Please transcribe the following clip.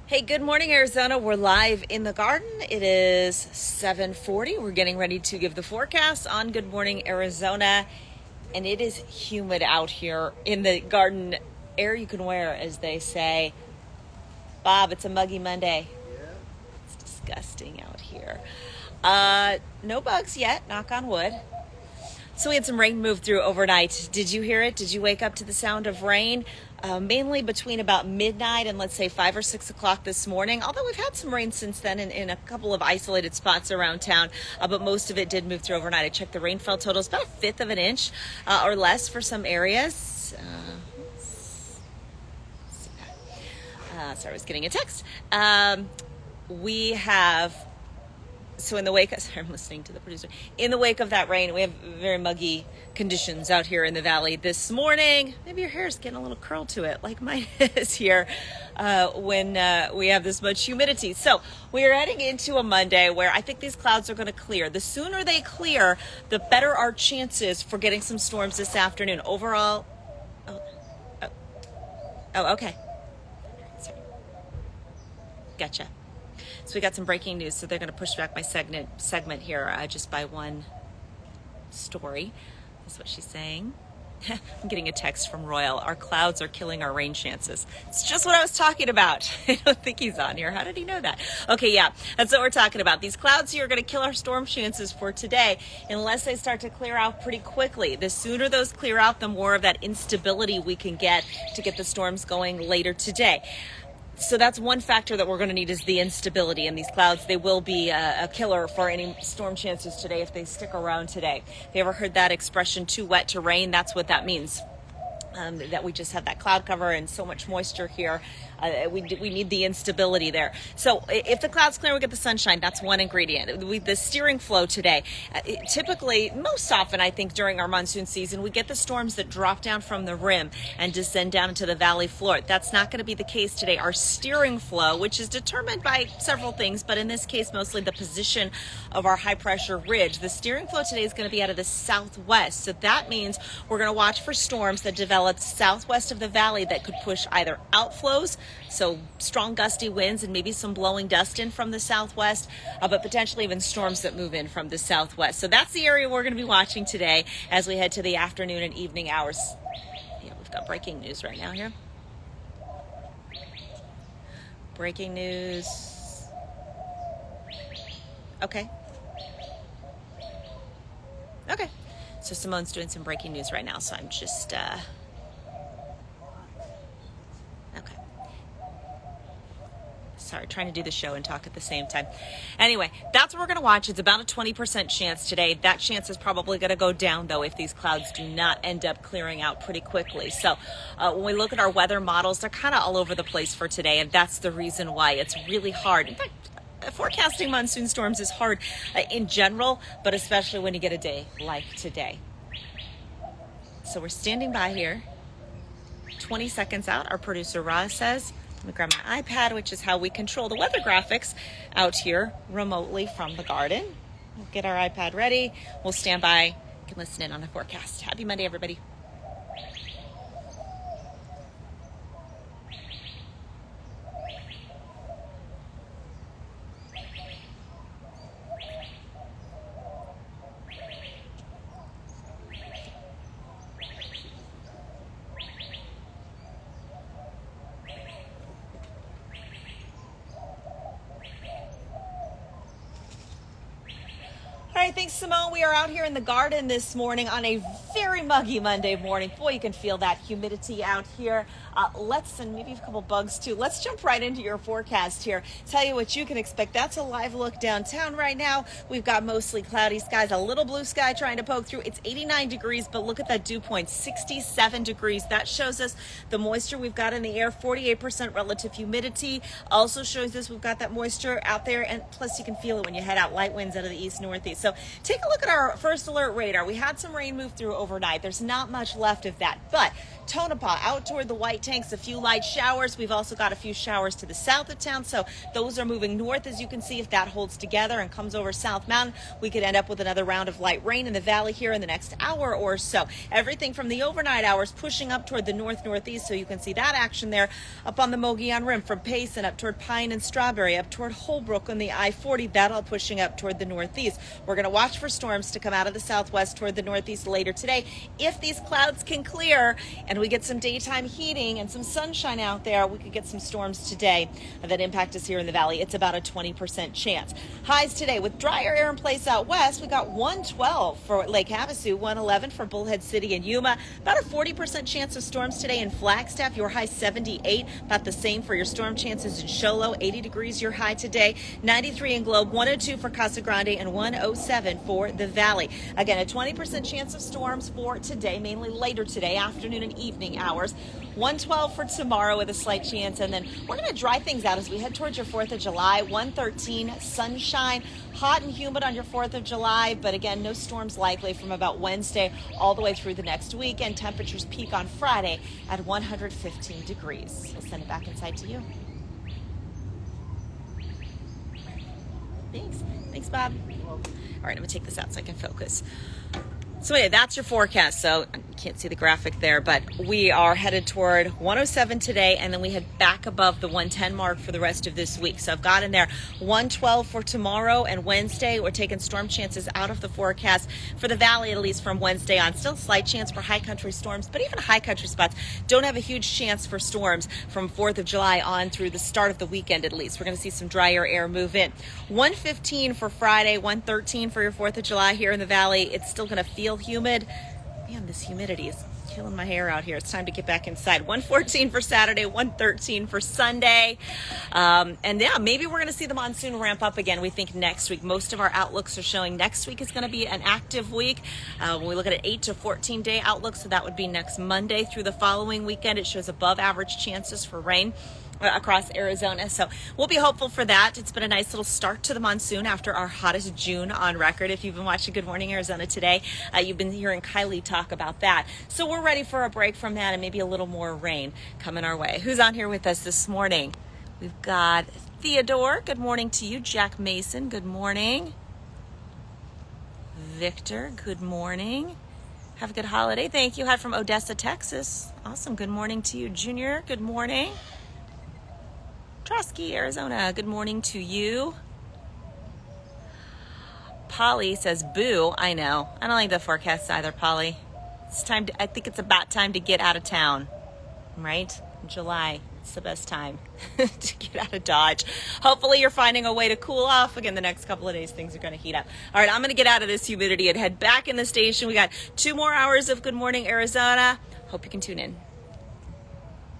Hey, good morning, Arizona. We're live in the garden. It is 7:40. We're getting ready to give the forecast on Good Morning Arizona. And it is humid out here in the garden. Air you can wear, as they say. Bob, it's a muggy Monday. It's disgusting out here. No bugs yet, knock on wood. So we had some rain move through overnight. Did you hear it? Did you wake up to the sound of rain? Mainly between about midnight and let's say 5 or 6 o'clock this morning. Although we've had some rain since then in a couple of isolated spots around town, but most of it did move through overnight. I checked the rainfall totals, about a fifth of an inch or less for some areas. Sorry, I was getting a text. We have... So in the wake of, sorry, I'm listening to the producer. In the wake of that rain, we have very muggy conditions out here in the valley this morning. Maybe your hair is getting a little curl to it, like mine is here when we have this much humidity. So we are heading into a Monday where I think these clouds are going to clear. The sooner they clear, the better our chances for getting some storms this afternoon. Overall, okay. Sorry. Gotcha. So we got some breaking news. So they're going to push back my segment here just by one story. That's what she's saying. I'm getting a text from Royal. Our clouds are killing our rain chances. It's just what I was talking about. I don't think he's on here. How did he know that? Okay, yeah, that's what we're talking about. These clouds here are going to kill our storm chances for today unless they start to clear out pretty quickly. The sooner those clear out, the more of that instability we can get to get the storms going later today. So that's one factor that we're going to need is the instability in these clouds. They will be a killer for any storm chances today if they stick around today. Have you ever heard that expression, too wet to rain? That's what that means. That we just have that cloud cover and so much moisture here. We need the instability there. So if the clouds clear, we get the sunshine. That's one ingredient. The steering flow today. Typically, most often, I think, during our monsoon season, we get the storms that drop down from the rim and descend down into the valley floor. That's not going to be the case today. Our steering flow, which is determined by several things, but in this case, mostly the position of our high pressure ridge. The steering flow today is going to be out of the southwest. So that means we're going to watch for storms that develop southwest of the valley that could push either outflows, so strong gusty winds and maybe some blowing dust in from the southwest, but potentially even storms that move in from the southwest. So that's the area we're going to be watching today as we head to the afternoon and evening hours. Yeah, we've got breaking news right now here. Breaking news. Okay. So Simone's doing some breaking news right now, so I'm just... Sorry, trying to do the show and talk at the same time. Anyway, that's what we're going to watch. It's about a 20% chance today. That chance is probably going to go down, though, if these clouds do not end up clearing out pretty quickly. So when we look at our weather models, they're kind of all over the place for today, and that's the reason why it's really hard. In fact, forecasting monsoon storms is hard in general, but especially when you get a day like today. So we're standing by here. 20 seconds out, our producer Roz says. Let me grab my iPad, which is how we control the weather graphics out here remotely from the garden. We'll get our iPad ready. We'll stand by. You can listen in on the forecast. Happy Monday, everybody. All right, thanks, Simone. We are out here in the garden this morning on a very muggy Monday morning. Boy, you can feel that humidity out here. And maybe a couple bugs too. Let's jump right into your forecast here. Tell you what you can expect. That's a live look downtown right now. We've got mostly cloudy skies, a little blue sky trying to poke through. It's 89 degrees, but look at that dew point, 67 degrees. That shows us the moisture we've got in the air, 48% relative humidity. Also shows us we've got that moisture out there, and plus you can feel it when you head out, light winds out of the east northeast. So take a look at our first alert radar. We had some rain move through overnight. There's not much left of that, but Tonopah out toward the White Tanks, a few light showers. We've also got a few showers to the south of town, so those are moving north. As you can see, if that holds together and comes over South Mountain, we could end up with another round of light rain in the valley here in the next hour or so. Everything from the overnight hours pushing up toward the north-northeast, so you can see that action there up on the Mogollon Rim from Payson up toward Pine and Strawberry, up toward Holbrook on the I-40, that all pushing up toward the northeast. We're going to watch for storms to come out of the southwest toward the northeast later today. If these clouds can clear and we get some daytime heating and some sunshine out there, we could get some storms today that impact us here in the valley. It's about a 20% chance. Highs today with drier air in place out west. We got 112 for Lake Havasu, 111 for Bullhead City and Yuma. About a 40% chance of storms today in Flagstaff. Your high 78. About the same for your storm chances in Show Low. 80 degrees your high today. 93 in Globe. 102 for Casa Grande and 107 for the valley. Again, a 20% chance of storms for today, mainly later today, afternoon and evening hours. 112 for tomorrow with a slight chance, and then we're going to dry things out as we head towards your 4th of July. 113 sunshine, hot and humid on your 4th of July, but again, no storms likely from about Wednesday all the way through the next week, and temperatures peak on Friday at 115 degrees. We'll send it back inside to you. Thanks, Bob. All right, I'm going to take this out so I can focus. So anyway, that's your forecast. So I can't see the graphic there, but we are headed toward 107 today, and then we head back above the 110 mark for the rest of this week. So I've got in there 112 for tomorrow and Wednesday. We're taking storm chances out of the forecast for the valley, at least from Wednesday on. Still slight chance for high country storms, but even high country spots don't have a huge chance for storms from 4th of July on through the start of the weekend at least. We're going to see some drier air move in. 115 for Friday, 113 for your 4th of July here in the valley. It's still going to feel humid. Man, this humidity is killing my hair out here. It's time to get back inside. 114 for Saturday, 113 for Sunday. And yeah, maybe we're going to see the monsoon ramp up again, we think, next week. Most of our outlooks are showing next week is going to be an active week. When we look at an 8 to 14 day outlook, so that would be next Monday through the following weekend, it shows above average chances for rain across Arizona. So we'll be hopeful for that. It's been a nice little start to the monsoon after our hottest June on record. If you've been watching Good Morning Arizona today, you've been hearing Kylie talk about that. So we're ready for a break from that and maybe a little more rain coming our way. Who's on here with us this morning? We've got Theodore. Good morning to you. Jack Mason. Good morning. Victor. Good morning. Have a good holiday. Thank you. Hi from Odessa, Texas. Awesome. Good morning to you. Junior. Good morning. Trotsky, Arizona. Good morning to you. Polly says, boo. I know. I don't like the forecast either, Polly. It's time to, I think it's about time to get out of town, right? July. It's the best time to get out of Dodge. Hopefully you're finding a way to cool off. Again, the next couple of days, things are going to heat up. All right, I'm going to get out of this humidity and head back in the station. We got 2 more hours of Good Morning Arizona. Hope you can tune in.